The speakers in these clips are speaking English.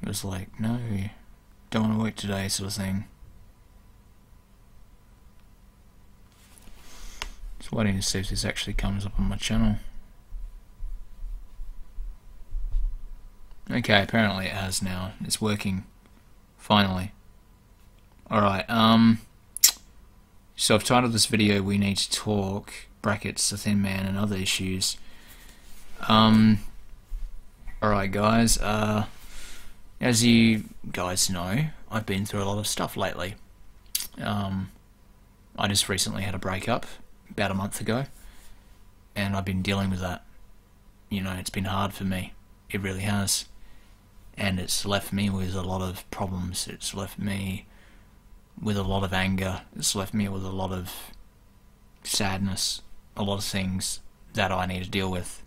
It was like, no, don't want to work today, sort of thing. Just waiting to see if this actually comes up on my channel. Okay, apparently it has now. It's working. Finally. Alright, so I've titled this video, We Need to Talk, brackets, The Thin Man and Other Issues. Alright guys, as you guys know, I've been through a lot of stuff lately. I just recently had a breakup, about a month ago, and I've been dealing with that. You know, it's been hard for me. It really has. And it's left me with a lot of problems. It's left me with a lot of anger. It's left me with a lot of sadness. A lot of things that I need to deal with.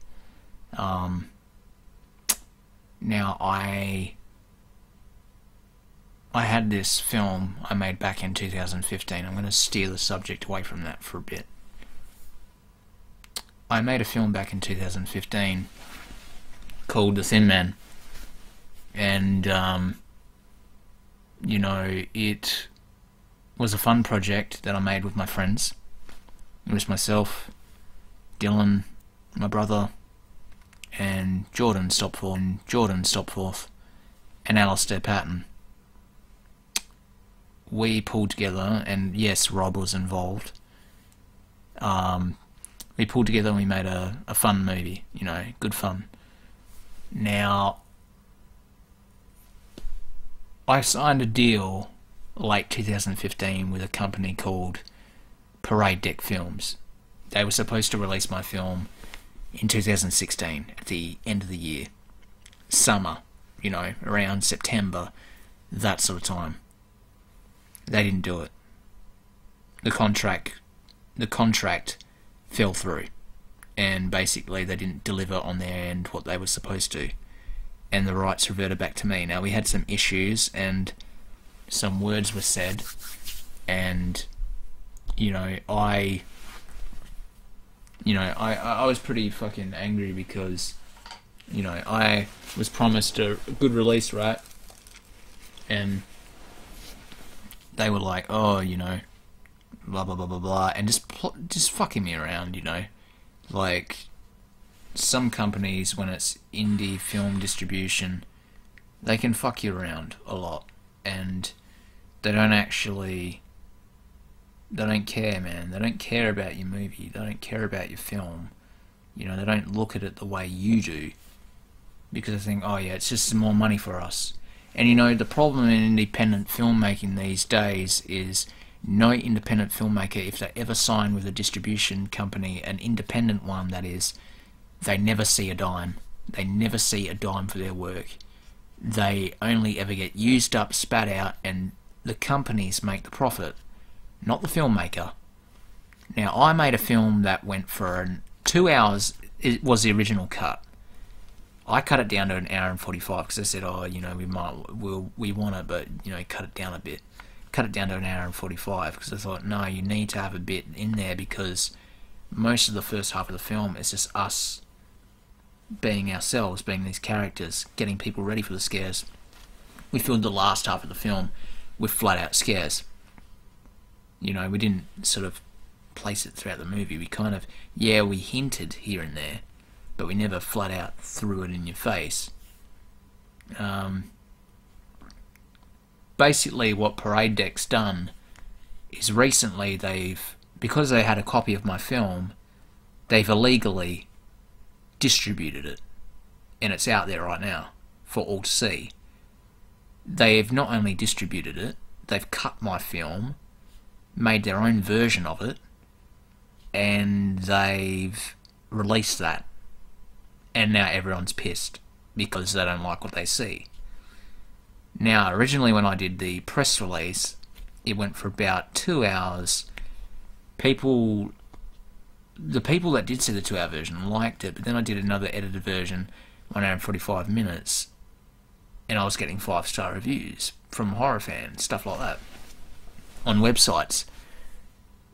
Now I had this film I made back in 2015. I'm going to steer the subject away from that for a bit. I made a film back in 2015 called The Thin Man. And, you know, it was a fun project that I made with my friends. It was myself, Dylan, my brother, and Jordan Stopforth, and Alistair Patton. We pulled together, and yes, Rob was involved. We pulled together and we made a fun movie, you know, good fun. Now, I signed a deal late 2015 with a company called Parade Deck Films. They were supposed to release my film in 2016 at the end of the year, summer, you know, around September, that sort of time. They didn't do it. The contract fell through, and basically they didn't deliver on their end what they were supposed to, and the rights reverted back to me. Now, we had some issues and some words were said, and you know, I was pretty fucking angry because, you know, I was promised a good release, right? And they were like, oh, you know, blah blah blah blah blah, and just fucking me around, you know. Like, some companies, when it's indie film distribution, they can fuck you around a lot, and they don't care, man. They don't care about your movie. They don't care about your film. You know, they don't look at it the way you do, because they think, oh yeah, it's just some more money for us. And you know, the problem in independent filmmaking these days is no independent filmmaker, if they ever sign with a distribution company, an independent one that is, they never see a dime. They never see a dime for their work. They only ever get used up, spat out, and the companies make the profit, not the filmmaker. Now, I made a film that went for 2 hours. It was the original cut. I cut it down to 1 hour and 45 because I said, oh, you know, we want it, but, you know, cut it down a bit. Cut it down to 1 hour and 45 because I thought, no, you need to have a bit in there, because most of the first half of the film is just us being ourselves, being these characters, getting people ready for the scares. We filled the last half of the film with flat out scares. You know, we didn't sort of place it throughout the movie. We kind of, yeah, we hinted here and there, but we never flat out threw it in your face. Basically what Parade Deck's done is recently because they had a copy of my film, they've illegally distributed it, and it's out there right now for all to see. They've not only distributed it, they've cut my film, made their own version of it, and they've released that. And now everyone's pissed because they don't like what they see. Now, originally when I did the press release, it went for about 2 hours. The people that did see the 2 hour version liked it, but then I did another edited version, 1 hour and 45 minutes, and I was getting 5-star reviews from horror fans, stuff like that, on websites.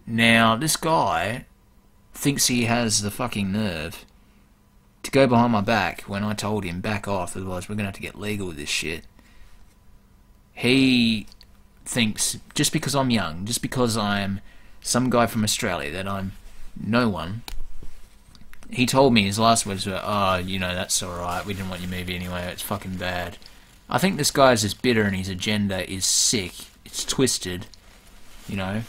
Now, this guy thinks he has the fucking nerve to go behind my back when I told him, back off, otherwise we're going to have to get legal with this shit. He thinks just because I'm young, just because I'm some guy from Australia, that I'm no one. He told me his last words were, "Oh, you know, that's alright, we didn't want your movie anyway, it's fucking bad." I think this guy's just bitter and his agenda is sick. It's twisted, you know.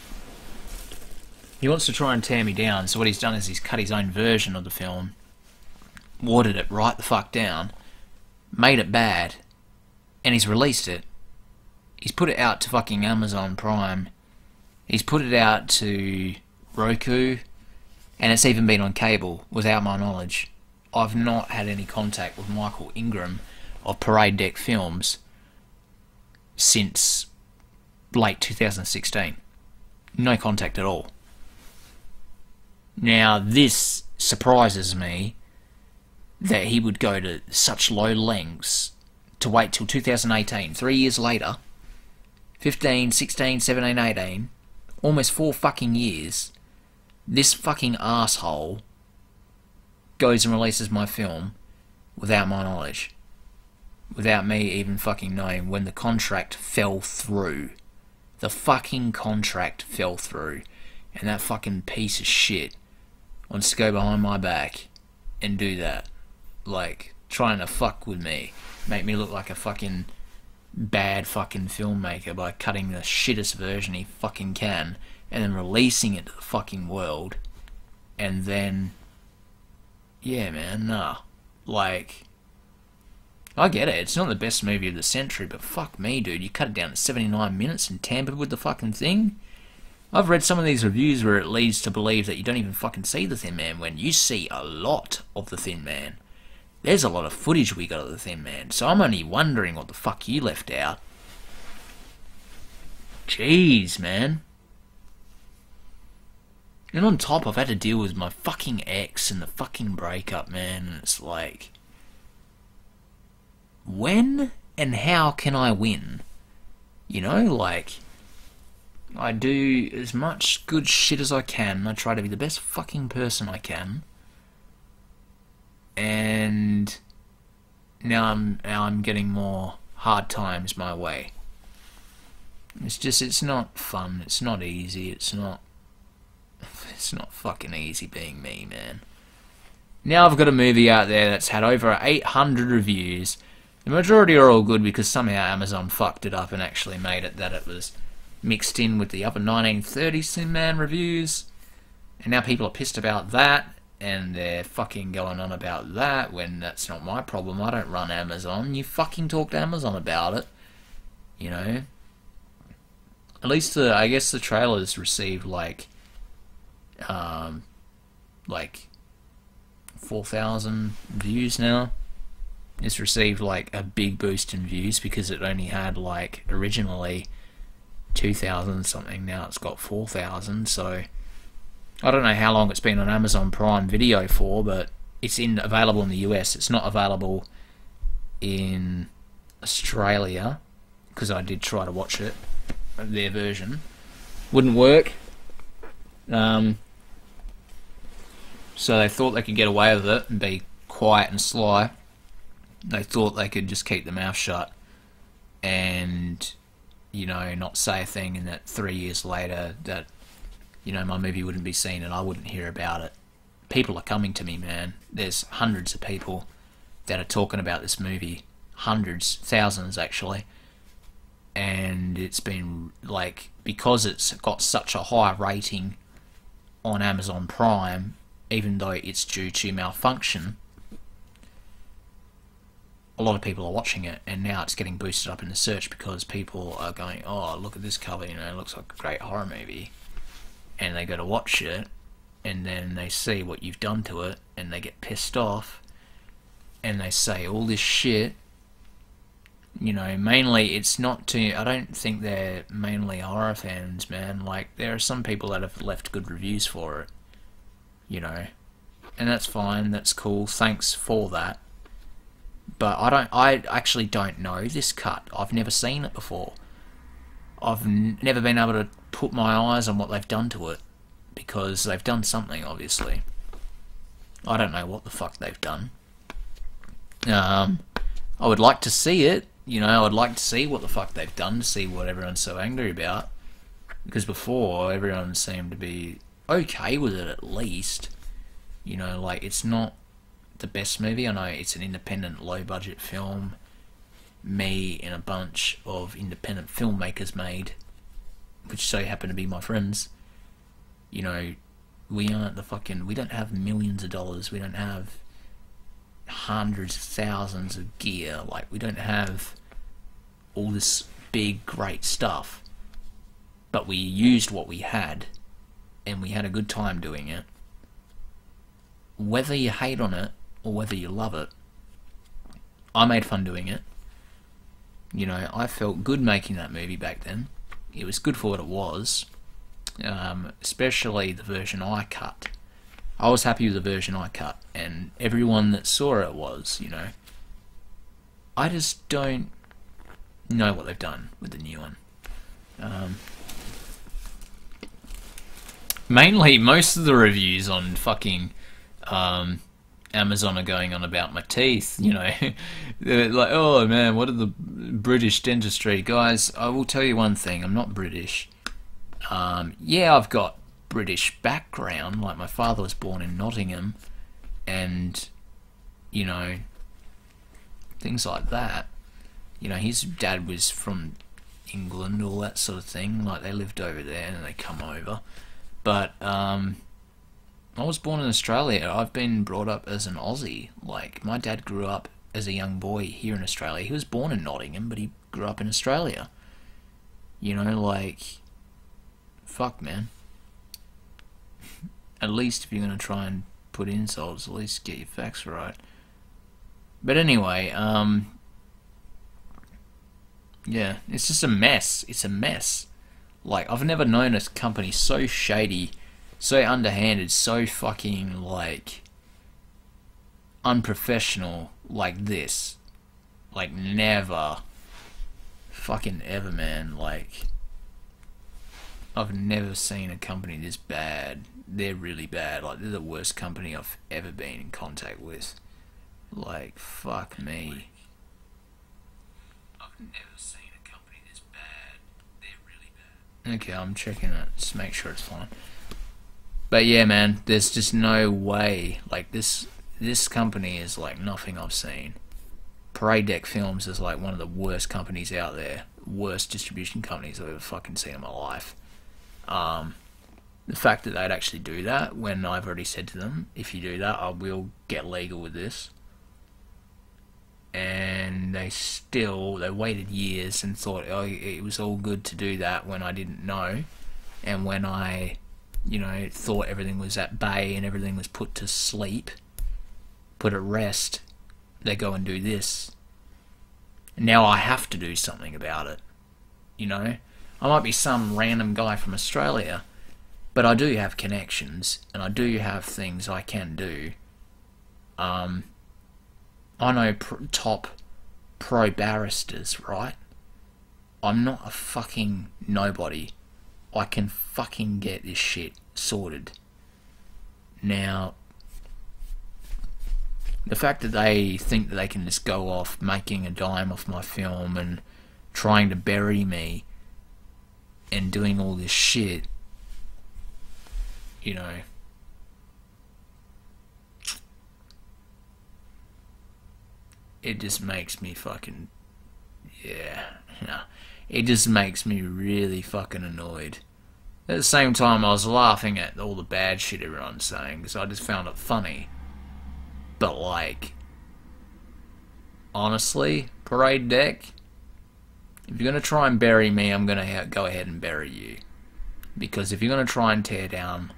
He wants to try and tear me down, so what he's done is he's cut his own version of the film, watered it right the fuck down, made it bad, and he's released it. He's put it out to fucking Amazon Prime. He's put it out to Roku, and it's even been on cable, without my knowledge. I've not had any contact with Michael Ingram of Parade Deck Films since late 2016. No contact at all. Now, this surprises me that he would go to such low lengths to wait till 2018, 3 years later, 15, 16, 17, 18, almost 4 fucking years, this fucking asshole goes and releases my film without my knowledge. Without me even fucking knowing when the contract fell through. The fucking contract fell through. And that fucking piece of shit wants to go behind my back and do that. Like, trying to fuck with me. Make me look like a fucking bad fucking filmmaker by cutting the shittest version he fucking can and then releasing it to the fucking world. And then, yeah, man, nah. Like, I get it, it's not the best movie of the century, but fuck me, dude, you cut it down to 79 minutes and tampered with the fucking thing? I've read some of these reviews where it leads to believe that you don't even fucking see the Thin Man, when you see a lot of the Thin Man. There's a lot of footage we got of the Thin Man, so I'm only wondering what the fuck you left out. Jeez, man. And on top, I've had to deal with my fucking ex and the fucking breakup, man, and it's like, when and how can I win? You know, like, I do as much good shit as I can. I try to be the best fucking person I can. And now I'm getting more hard times my way. It's not fun. It's not easy. It's not fucking easy being me, man. Now I've got a movie out there that's had over 800 reviews. The majority are all good because somehow Amazon fucked it up and actually made it that it was mixed in with the other 1930s Thin Man reviews. And now people are pissed about that, and they're fucking going on about that when that's not my problem. I don't run Amazon. You fucking talk to Amazon about it. You know? At least I guess the trailer's received like 4,000 views now. It's received like a big boost in views because it only had like originally 2,000 something. Now it's got 4,000. So I don't know how long it's been on Amazon Prime Video for, but it's available in the US. It's not available in Australia because I did try to watch it. Their version wouldn't work. So they thought they could get away with it and be quiet and sly. They thought they could just keep their mouth shut and, you know, not say a thing, and that 3 years later that, you know, my movie wouldn't be seen and I wouldn't hear about it. People are coming to me, man. There's hundreds of people that are talking about this movie. Hundreds, thousands actually. And it's been, like, because it's got such a high rating on Amazon Prime, even though it's due to malfunction, a lot of people are watching it, and now it's getting boosted up in the search because people are going, oh, look at this cover, you know, it looks like a great horror movie. And they go to watch it, and then they see what you've done to it, and they get pissed off, and they say all this shit. You know, mainly it's not to, I don't think they're mainly horror fans, man. Like, there are some people that have left good reviews for it, you know, and that's fine, that's cool, thanks for that. But I actually don't know this cut. I've never seen it before. I've never been able to put my eyes on what they've done to it, because they've done something, obviously. I don't know what the fuck they've done. I would like to see it, you know, I'd like to see what the fuck they've done, to see what everyone's so angry about. Because before, everyone seemed to be okay with it at least. You know, like, it's not the best movie. I know it's an independent, low-budget film. Me and a bunch of independent filmmakers made, which so happen to be my friends. You know, we aren't the fucking... We don't have millions of dollars. We don't have hundreds of thousands of gear. Like, we don't have all this big, great stuff. But we used what we had, and we had a good time doing it. Whether you hate on it, or whether you love it, I made fun doing it. You know, I felt good making that movie back then. It was good for what it was. Especially the version I cut. I was happy with the version I cut, and everyone that saw it was, you know. I just don't know what they've done with the new one. Mainly, most of the reviews on fucking Amazon are going on about my teeth, you know. They're like, oh man, what are the British dentistry? Guys, I will tell you one thing, I'm not British. Yeah, I've got British background, like my father was born in Nottingham, and, you know, things like that. You know, his dad was from England, all that sort of thing, like they lived over there and they come over. But, I was born in Australia. I've been brought up as an Aussie. Like, my dad grew up as a young boy here in Australia. He was born in Nottingham, but he grew up in Australia. You know, like, fuck, man. At least if you're going to try and put insults, at least get your facts right. But anyway, yeah, it's just a mess. It's a mess. Like, I've never known a company so shady, so underhanded, so fucking, like, unprofessional like this. Like, never. Fucking ever, man. Like, I've never seen a company this bad. They're really bad. Like, they're the worst company I've ever been in contact with. Like, fuck me. I've never seen a company this bad. They're really bad. Okay, I'm checking it. Just make sure it's fine. But yeah, man, there's just no way. Like, this company is like nothing I've seen. Parade Deck Films is like one of the worst companies out there. Worst distribution companies I've ever fucking seen in my life. The fact that they'd actually do that when I've already said to them, if you do that, I will get legal with this. And they waited years and thought, oh, it was all good to do that when I didn't know. And when I, you know, thought everything was at bay and everything was put to sleep, put at rest, they go and do this. And now I have to do something about it. You know? I might be some random guy from Australia, but I do have connections, and I do have things I can do. I know top pro barristers, right? I'm not a fucking nobody. I can fucking get this shit sorted. Now, the fact that they think that they can just go off making a dime off my film and trying to bury me and doing all this shit, you know, it just makes me fucking, yeah, it just makes me really fucking annoyed. At the same time, I was laughing at all the bad shit everyone's saying, because I just found it funny. But, like, honestly, Parade Deck, if you're going to try and bury me, I'm going to go ahead and bury you. Because if you're going to try and tear down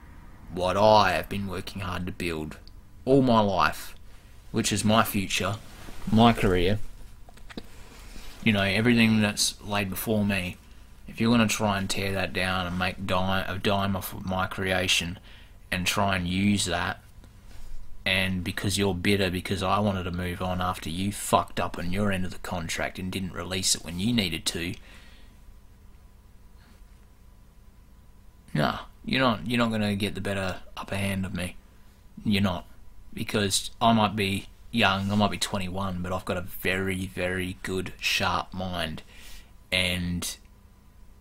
what I have been working hard to build all my life, which is my future, my career, you know, everything that's laid before me, if you're going to try and tear that down and make a dime off of my creation and try and use that, and because you're bitter because I wanted to move on after you fucked up on your end of the contract and didn't release it when you needed to, no, you're not going to get the upper hand of me. You're not. Because I might be young, I might be 21, but I've got a very, very good, sharp mind. And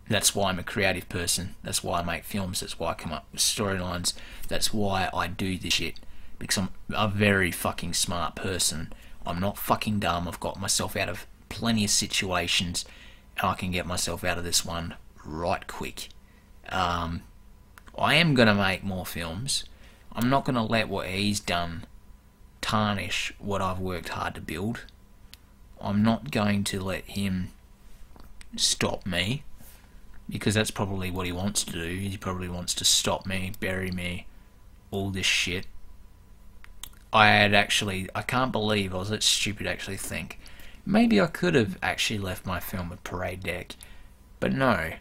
that's why I'm a creative person. That's why I make films. That's why I come up with storylines. That's why I do this shit. Because I'm a very fucking smart person. I'm not fucking dumb. I've got myself out of plenty of situations, and I can get myself out of this one right quick. I am going to make more films. I'm not going to let what he's done tarnish what I've worked hard to build. I'm not going to let him stop me, because that's probably what he wants to do. He probably wants to stop me, bury me, all this shit. I can't believe I was that stupid to actually think maybe I could have actually left my film at Parade Deck. But no.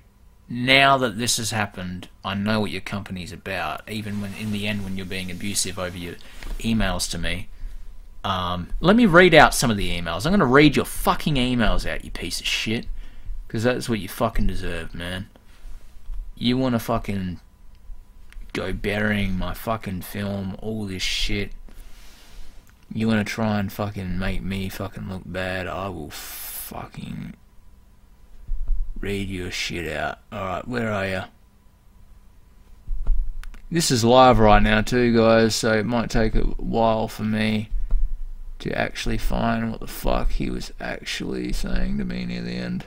Now that this has happened, I know what your company's about, even when in the end when you're being abusive over your emails to me. Let me read out some of the emails. I'm going to read your fucking emails out, you piece of shit. Because that's what you fucking deserve, man. You want to fucking go burying my fucking film, all this shit. You want to try and fucking make me fucking look bad. I will fucking read your shit out. Alright, where are you? This is live right now too, guys, so it might take a while for me to actually find what the fuck he was actually saying to me near the end.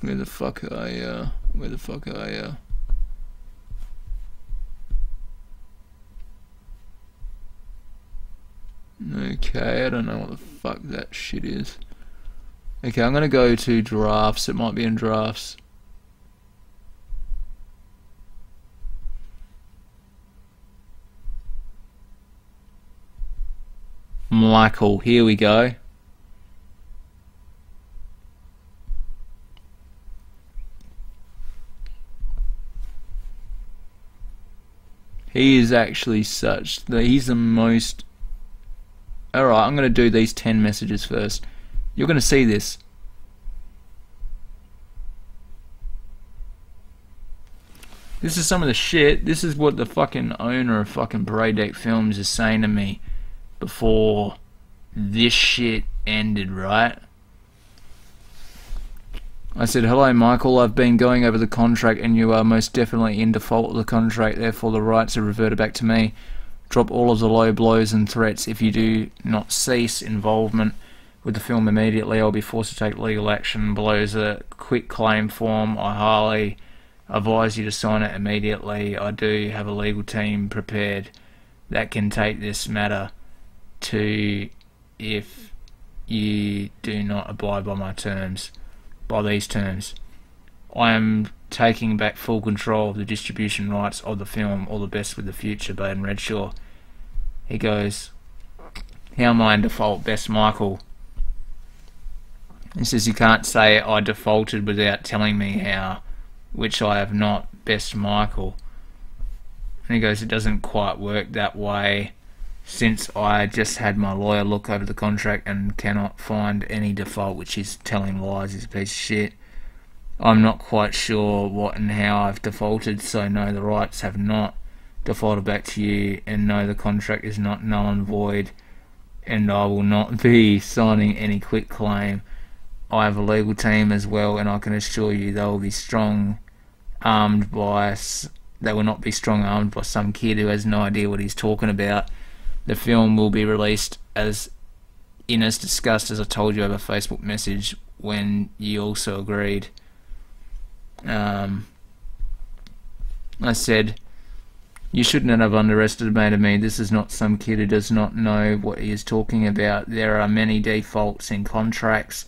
Where the fuck are you? Where the fuck are you? Okay, I don't know what the fuck that shit is. Okay, I'm gonna go to drafts. It might be in drafts. Michael, here we go. He is actually such that he's the most... Alright, I'm going to do these 10 messages first. You're going to see this. This is some of the shit. This is what the fucking owner of fucking Parade Deck Films is saying to me before this shit ended, right? I said, hello Michael, I've been going over the contract and you are most definitely in default of the contract, therefore the rights are reverted back to me. Drop all of the low blows and threats. If you do not cease involvement with the film immediately, I'll be forced to take legal action. Below is a quick claim form. I highly advise you to sign it immediately. I do have a legal team prepared that can take this matter to if you do not abide by my terms. By these terms, I am taking back full control of the distribution rights of the film. All the best with the future, Baden Redshaw. He goes, how am I in default? Best Michael. He says you can't say I defaulted without telling me how, which I have not. Best Michael. And he goes, it doesn't quite work that way, since I just had my lawyer look over the contract and cannot find any default, which is telling lies. He's a piece of shit. I'm not quite sure what and how I've defaulted, so no, the rights have not defaulted back to you, and no, the contract is not null and void, and I will not be signing any quit claim. I have a legal team as well, and I can assure you they will be strong-armed by they will not be strong-armed by some kid who has no idea what he's talking about. The film will be released as discussed, as I told you over Facebook message when you also agreed. I said, you shouldn't have underestimated me. This is not some kid who does not know what he is talking about. There are many defaults in contracts,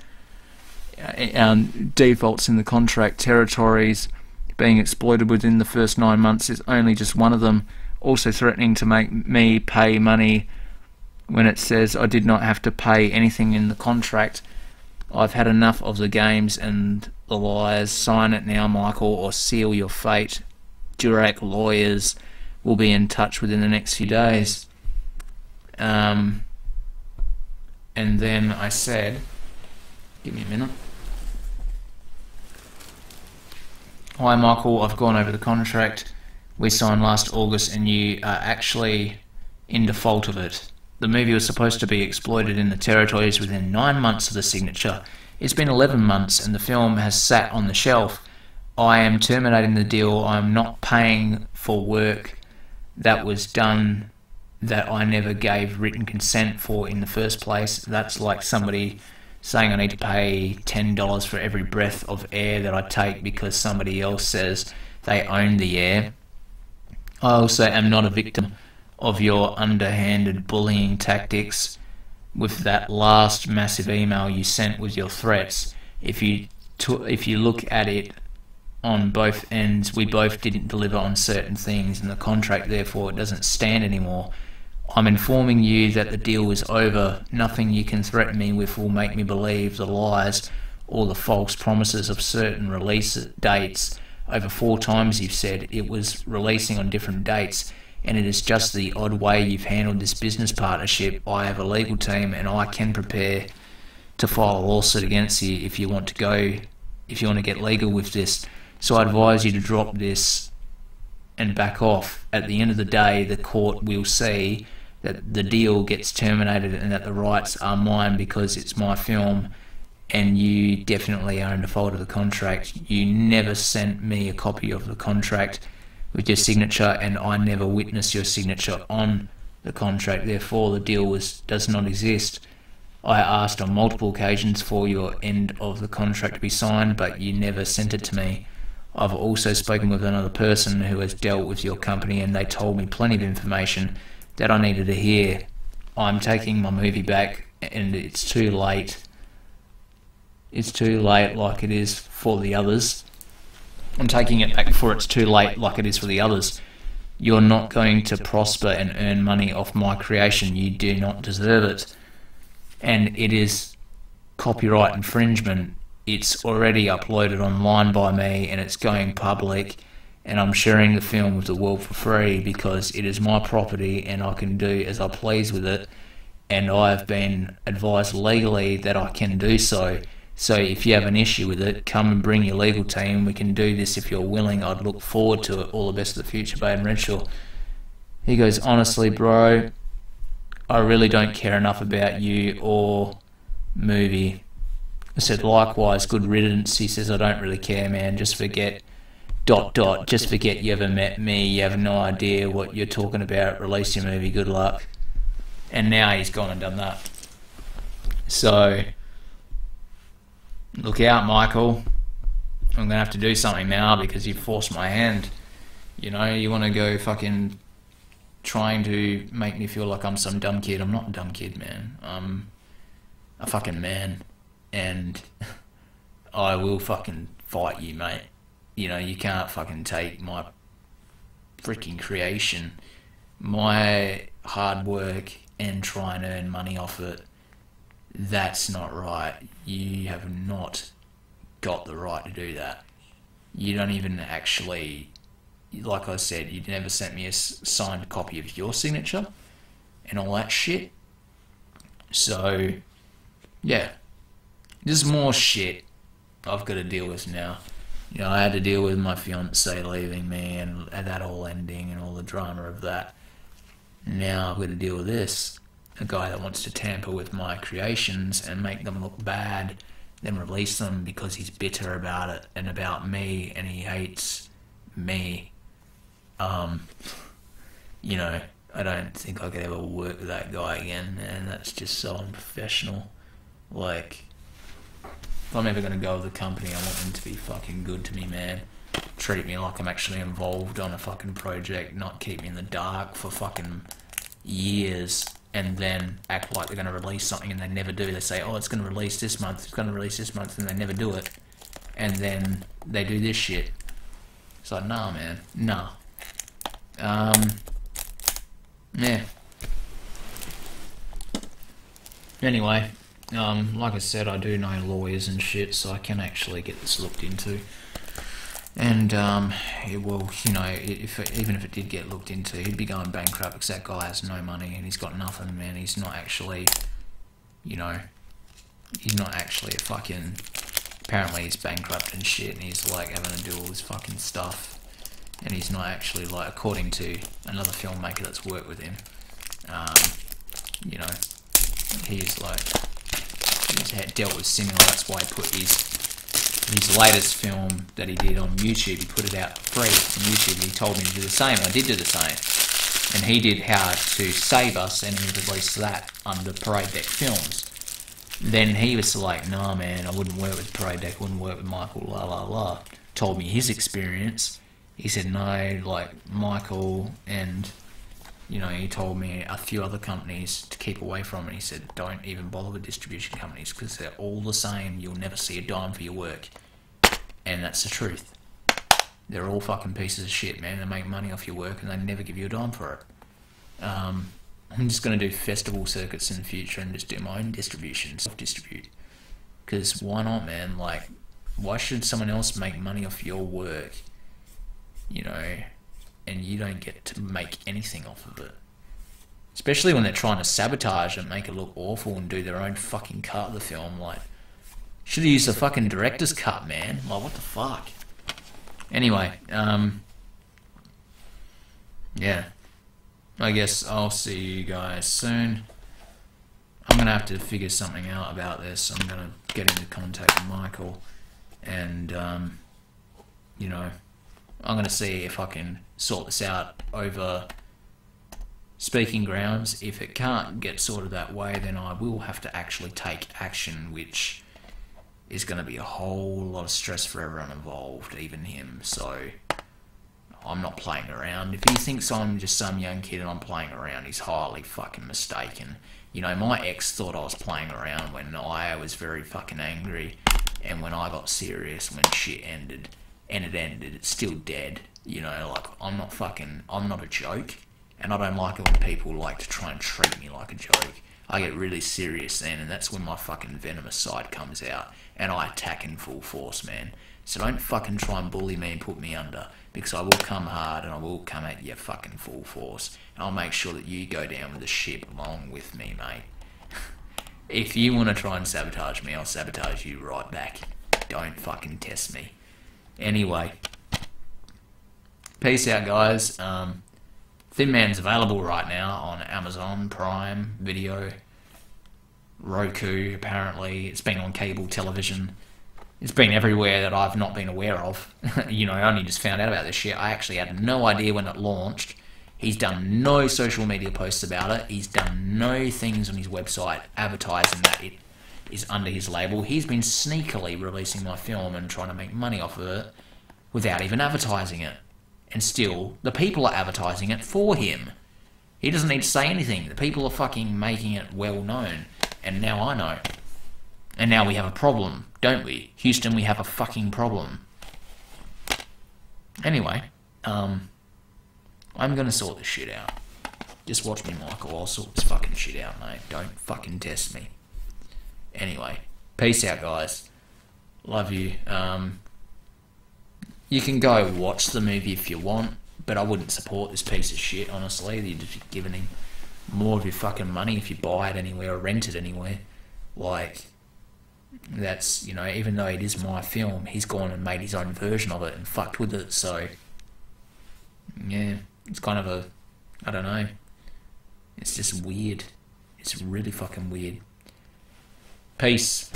defaults in the contract. Territories being exploited within the first 9 months is only just one of them. Also threatening to make me pay money when it says I did not have to pay anything in the contract. I've had enough of the games and the liars. Sign it now, Michael, or seal your fate. Durack lawyers will be in touch within the next few days. And then I said, give me a minute. Hi Michael, I've gone over the contract we signed last August and you are actually in default of it. The movie was supposed to be exploited in the territories within 9 months of the signature. It's been 11 months and the film has sat on the shelf. I am terminating the deal. I'm not paying for work that was done that I never gave written consent for in the first place. That's like somebody saying I need to pay $10 for every breath of air that I take because somebody else says they own the air. I also am not a victim of your underhanded bullying tactics with that last massive email you sent with your threats. If you look at it on both ends, we both didn't deliver on certain things and the contract therefore it doesn't stand anymore. I'm informing you that the deal is over. Nothing you can threaten me with will make me believe the lies or the false promises of certain release dates. Over 4 times you've said it was releasing on different dates, and it is just the odd way you've handled this business partnership. I have a legal team and I can prepare to file a lawsuit against you if you want to get legal with this. So I advise you to drop this and back off. At the end of the day, the court will see that the deal gets terminated and that the rights are mine because it's my film, and you definitely are in default of the contract. You never sent me a copy of the contract with your signature, and I never witnessed your signature on the contract. Therefore, the deal does not exist. I asked on multiple occasions for your end of the contract to be signed, but you never sent it to me. I've also spoken with another person who has dealt with your company, and they told me plenty of information that I needed to hear. I'm taking my movie back, and it's too late. It's too late like it is for the others. I'm taking it back before it's too late like it is for the others. You're not going to prosper and earn money off my creation. You do not deserve it. And it is copyright infringement. It's already uploaded online by me and it's going public, and I'm sharing the film with the world for free because it is my property and I can do as I please with it, and I've been advised legally that I can do so. So if you have an issue with it, come and bring your legal team. We can do this if you're willing. I'd look forward to it. All the best of the future, Baden Renshaw. He goes, honestly, bro, I really don't care enough about you or movie. I said, likewise, good riddance. He says, I don't really care, man. Just forget, ... Just forget you ever met me. You have no idea what you're talking about. Release your movie. Good luck. And now he's gone and done that. So, look out, Michael. I'm going to have to do something now because you forced my hand. You know, you want to go fucking trying to make me feel like I'm some dumb kid. I'm not a dumb kid, man. I'm a fucking man. And I will fucking fight you, mate. You know, you can't fucking take my freaking creation, my hard work, and try and earn money off it. That's not right. You have not got the right to do that. You don't even actually, like I said, you never sent me a signed copy of your signature and all that shit. So, yeah. There's more shit I've got to deal with now. You know, I had to deal with my fiance leaving me and that all ending and all the drama of that. Now I've got to deal with this. A guy that wants to tamper with my creations and make them look bad, then release them because he's bitter about it and about me and he hates me. You know, I don't think I could ever work with that guy again, and that's just so unprofessional. Like, if I'm ever going to go with the company, I want them to be fucking good to me, man. Treat me like I'm actually involved on a fucking project, not keep me in the dark for fucking years and then act like they're going to release something and they never do. They say, oh, it's going to release this month, it's going to release this month, and they never do it. And then they do this shit. It's like, nah, man, nah. Yeah. Anyway, like I said, I do know lawyers and shit, so I can actually get this looked into. And it will, you know, even if it did get looked into, he'd be going bankrupt because that guy has no money and he's got nothing, man. He's not actually, you know, he's not actually a fucking, apparently he's bankrupt and shit, and he's like having to do all this fucking stuff and he's not actually, like, according to another filmmaker that's worked with him, you know, he's had dealt with similar. That's why he put his latest film that he did on YouTube, he put it out free on YouTube. He told me to do the same. I did do the same, and he did How to Save Us, and he released that under Parade Deck Films. Then he was like, "Nah, man, I wouldn't work with Parade Deck, wouldn't work with Michael, la la la." Told me his experience. He said, "No, like Michael," and you know, he told me a few other companies to keep away from. And he said, "Don't even bother with distribution companies because they're all the same. You'll never see a dime for your work." And that's the truth. They're all fucking pieces of shit, man. They make money off your work and they never give you a dime for it. I'm just going to do festival circuits in the future and just do my own distribution, self-distribute. Because why not, man? Like, why should someone else make money off your work, you know, and you don't get to make anything off of it? Especially when they're trying to sabotage and make it look awful and do their own fucking cut of the film. Like, should have used the fucking director's cut, man. Like, what the fuck? Anyway, yeah. I guess I'll see you guys soon. I'm going to have to figure something out about this. I'm going to get into contact with Michael and, you know, I'm going to see if I can sort this out over speaking grounds. If it can't get sorted that way, then I will have to actually take action, which is going to be a whole lot of stress for everyone involved, even him. So I'm not playing around. If he thinks I'm just some young kid and I'm playing around, he's highly fucking mistaken. You know, my ex thought I was playing around when I was very fucking angry, and when I got serious, when shit ended, and it ended, it's still dead. You know, like, I'm not a joke, and I don't like it when people like to try and treat me like a joke. I get really serious then, and that's when my fucking venomous side comes out, and I attack in full force, man. So don't fucking try and bully me and put me under, because I will come hard and I will come at you fucking full force, and I'll make sure that you go down with the ship along with me, mate. If you want to try and sabotage me, I'll sabotage you right back. Don't fucking test me. Anyway, peace out, guys. Thin Man's available right now on Amazon Prime Video, Roku, apparently. It's been on cable television. It's been everywhere that I've not been aware of. You know, I only just found out about this shit. I actually had no idea when it launched. He's done no social media posts about it. He's done no things on his website advertising that it is under his label. He's been sneakily releasing my film and trying to make money off of it without even advertising it. And still, the people are advertising it for him. He doesn't need to say anything. The people are fucking making it well known. And now I know. And now we have a problem, don't we? Houston, we have a fucking problem. Anyway, I'm gonna sort this shit out. Just watch me, Michael. I'll sort this fucking shit out, mate. Don't fucking test me. Anyway, peace out, guys. Love you. You can go watch the movie if you want, but I wouldn't support this piece of shit, honestly. You're just giving him more of your fucking money if you buy it anywhere or rent it anywhere. Like, that's, you know, even though it is my film, he's gone and made his own version of it and fucked with it, so yeah, it's kind of a, I don't know, it's just weird. It's really fucking weird. Peace.